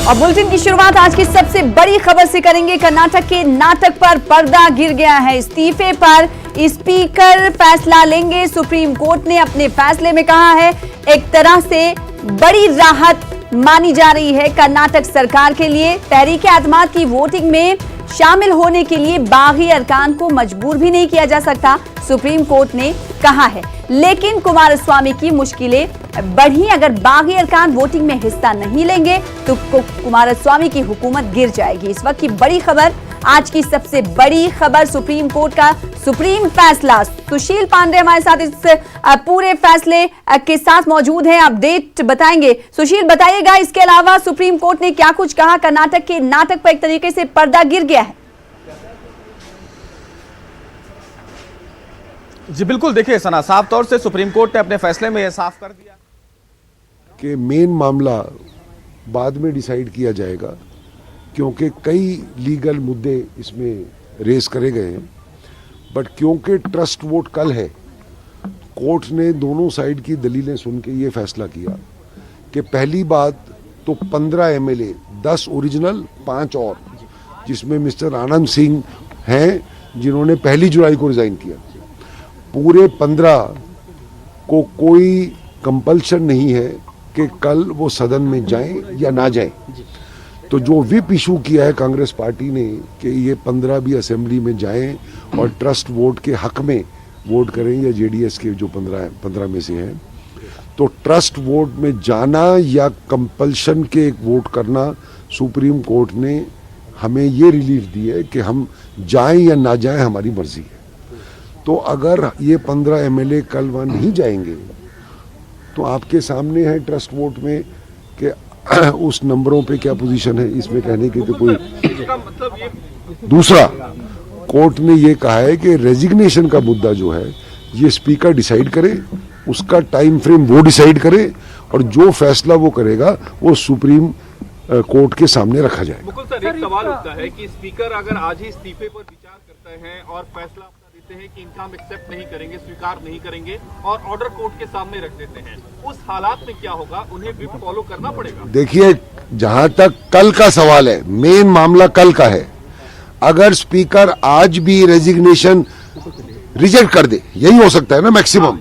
और बुलेटिन की शुरुआत आज की सबसे बड़ी खबर से करेंगे। कर्नाटक के नाटक पर पर्दा गिर गया है। इस्तीफे पर स्पीकर फैसला लेंगे। सुप्रीम कोर्ट ने अपने फैसले में कहा है एक तरह से बड़ी राहत मानी जा रही है कर्नाटक सरकार के लिए। तहरीक-ए-एतमाद की वोटिंग में शामिल होने के लिए बागी अरकान को मजबूर भी नहीं किया जा सकता, सुप्रीम कोर्ट ने कहा है। लेकिन कुमारस्वामी की मुश्किलें बढ़ी। अगर बागी अरकान वोटिंग में हिस्सा नहीं लेंगे तो कुमारस्वामी की हुकूमत गिर जाएगी। इस वक्त की बड़ी खबर, आज की सबसे बड़ी खबर, सुप्रीम कोर्ट का सुप्रीम फैसला। सुशील पांडे हमारे साथ इस पूरे फैसले के साथ मौजूद हैं, अपडेट बताएंगे। सुशील, बताइएगा इसके अलावा सुप्रीम कोर्ट ने क्या कुछ कहा। कर्नाटक के नाटक पर एक तरीके से पर्दा गिर गया है। जी बिल्कुल, देखिए सना, साफ तौर से सुप्रीम कोर्ट ने अपने फैसले में यह साफ कर दिया कि मेन मामला बाद में डिसाइड किया जाएगा, क्योंकि कई लीगल मुद्दे इसमें रेस करे गए हैं। बट क्योंकि ट्रस्ट वोट कल है, कोर्ट ने दोनों साइड की दलीलें सुन के ये फैसला किया कि पहली बात तो 15 एमएलए, 10 ओरिजिनल, 5 और, जिसमें मिस्टर आनंद सिंह हैं जिन्होंने 1 जुलाई को रिजाइन किया। पूरे 15 को कोई कंपल्शन नहीं है कि कल वो सदन में जाएं या ना जाएं। तो जो व्हिप इशू किया है कांग्रेस पार्टी ने कि ये 15 भी असेंबली में जाएं और ट्रस्ट वोट के हक में वोट करें, या जेडीएस के जो 15 में से हैं, तो ट्रस्ट वोट में जाना या कंपल्शन के एक वोट करना, सुप्रीम कोर्ट ने हमें ये रिलीफ दी है कि हम जाएं या ना जाएं हमारी मर्जी है। तो अगर ये 15 एमएलए कल वहां नहीं जाएंगे तो आपके सामने है ट्रस्ट वोट में कि उस नंबरों पे क्या पोजीशन है, इसमें कहने की तो कोई। दूसरा, कोर्ट ने ये कहा है कि रेजिग्नेशन का मुद्दा जो है ये स्पीकर डिसाइड करे, उसका टाइम फ्रेम वो डिसाइड करे, और जो फैसला वो करेगा वो सुप्रीम कोर्ट के सामने रखा जाए। मुकुल सर, एक सवाल उठता है कि स्पीकर अगर आज ही इस्तीफे पर विचार करते हैं और फैसला देते हैं कि इनका हम एक्सेप्ट नहीं करेंगे, स्वीकार नहीं करेंगे, और ऑर्डर कोर्ट के सामने रख देते हैं, उस हालात में क्या होगा? उन्हें व्हिप फॉलो करना पड़ेगा। देखिए, जहां तक कल का सवाल है, मेन मामला कल का है। अगर स्पीकर आज भी रेजिग्नेशन रिजेक्ट कर दे, यही हो सकता है ना मैक्सिमम,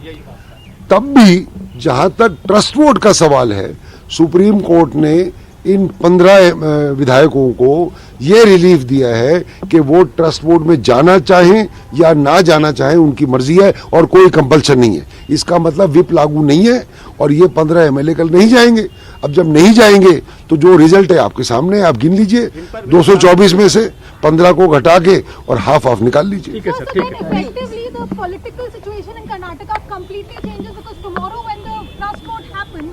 तब भी जहां तक ट्रस्ट वोट का सवाल है, सुप्रीम कोर्ट ने इन 15 विधायकों को ये रिलीफ दिया है कि वो ट्रस्ट वोट में जाना चाहें या ना जाना चाहें, उनकी मर्जी है और कोई कंपल्शन नहीं है। इसका मतलब व्हिप लागू नहीं है और ये 15 एमएलए कल नहीं जाएंगे। अब जब नहीं जाएंगे तो जो रिजल्ट है आपके सामने, आप गिन लीजिए, 224 में से 15 को घटा के और हाफ ऑफ निकाल लीजिए। ठीक है सर, ठीक है। Political situation in Karnataka completely changes because tomorrow when the trust vote happens,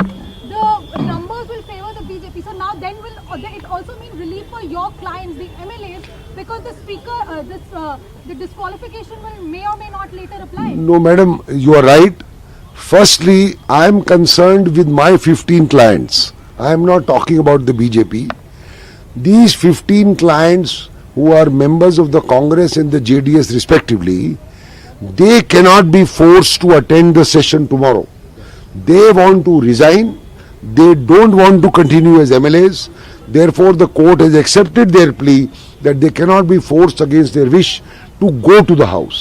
the numbers will favor the BJP. So now then will it also mean relief for your clients, the MLAs, because the speaker, the disqualification may or may not later apply. No, madam, you are right. Firstly, I am concerned with my 15 clients. I am not talking about the BJP. These 15 clients who are members of the Congress and the JDS respectively, they cannot be forced to attend the session tomorrow. They want to resign. They don't want to continue as MLAs. Therefore, the court has accepted their plea that they cannot be forced against their wish to go to the house.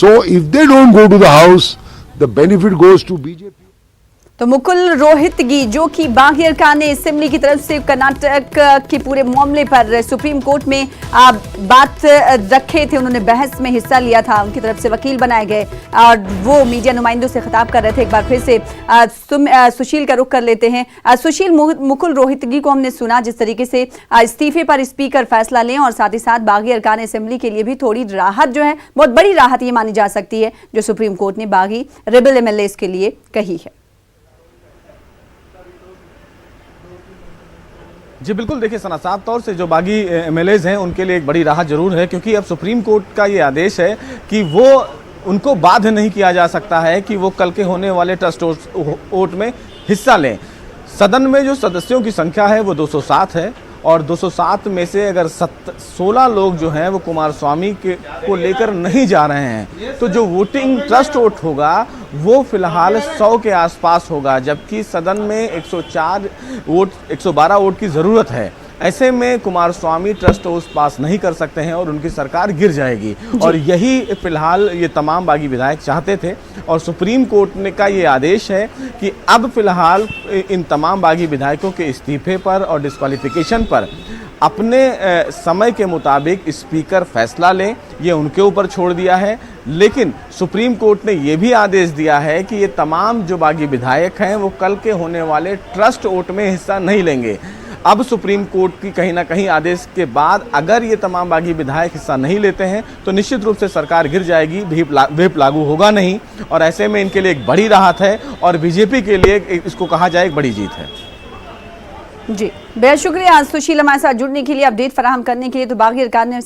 So, if they don't go to the house, the benefit goes to BJP. तो मुकुल रोहतगी, जो कि बागी अरकान ने assembly की तरफ से कर्नाटक के पूरे मामले पर सुप्रीम कोर्ट में बात रखे थे, उन्होंने बहस में हिस्सा लिया था, उनकी तरफ से वकील बनाए गए और वो मीडिया नुमाइंदों से खिताब कर रहे थे। एक बार फिर से सुशील का रुख कर लेते हैं। सुशील, मुकुल रोहतगी को हमने सुना जिस तरीके से इस्तीफे पर स्पीकर फैसला लें और साथ ही साथ बागी अरकान असेंबली के लिए भी थोड़ी राहत जो है, बहुत बड़ी राहत ये मानी जा सकती है जो सुप्रीम कोर्ट ने बागी रेबल एमएलए के लिए कही है। जी बिल्कुल, देखिए सना, साफ तौर से जो बागी एमएलएज हैं उनके लिए एक बड़ी राहत जरूर है, क्योंकि अब सुप्रीम कोर्ट का ये आदेश है कि वो उनको बाध्य नहीं किया जा सकता है कि वो कल के होने वाले ट्रस्ट वोट में हिस्सा लें। सदन में जो सदस्यों की संख्या है वो 207 है और 207 में से अगर 16 लोग जो हैं वो कुमारस्वामी को लेकर नहीं जा रहे हैं, तो जो वोटिंग ट्रस्ट वोट होगा वो फिलहाल 100 के आसपास होगा, जबकि सदन में 112 वोट की ज़रूरत है। ऐसे में कुमारस्वामी ट्रस्ट हाउस पास नहीं कर सकते हैं और उनकी सरकार गिर जाएगी। और यही फिलहाल ये तमाम बागी विधायक चाहते थे और सुप्रीम कोर्ट ने का ये आदेश है कि अब फिलहाल इन तमाम बागी विधायकों के इस्तीफे पर और डिस्क्वालिफिकेशन पर अपने समय के मुताबिक स्पीकर फैसला लें, ये उनके ऊपर छोड़ दिया है। लेकिन सुप्रीम कोर्ट ने ये भी आदेश दिया है कि ये तमाम जो बागी विधायक हैं वो कल के होने वाले ट्रस्ट वोट में हिस्सा नहीं लेंगे। अब सुप्रीम कोर्ट की कहीं ना कहीं आदेश के बाद अगर ये तमाम बागी विधायक हिस्सा नहीं लेते हैं तो निश्चित रूप से सरकार गिर जाएगी, व्हिप लागू होगा नहीं। और ऐसे में इनके लिए एक बड़ी राहत है और बीजेपी के लिए इसको कहा जाए एक बड़ी जीत है। जी, बेहद शुक्रिया सुशील हमारे साथ जुड़ने के लिए, अपडेट फराहम करने के लिए। तो बागी अरकान ने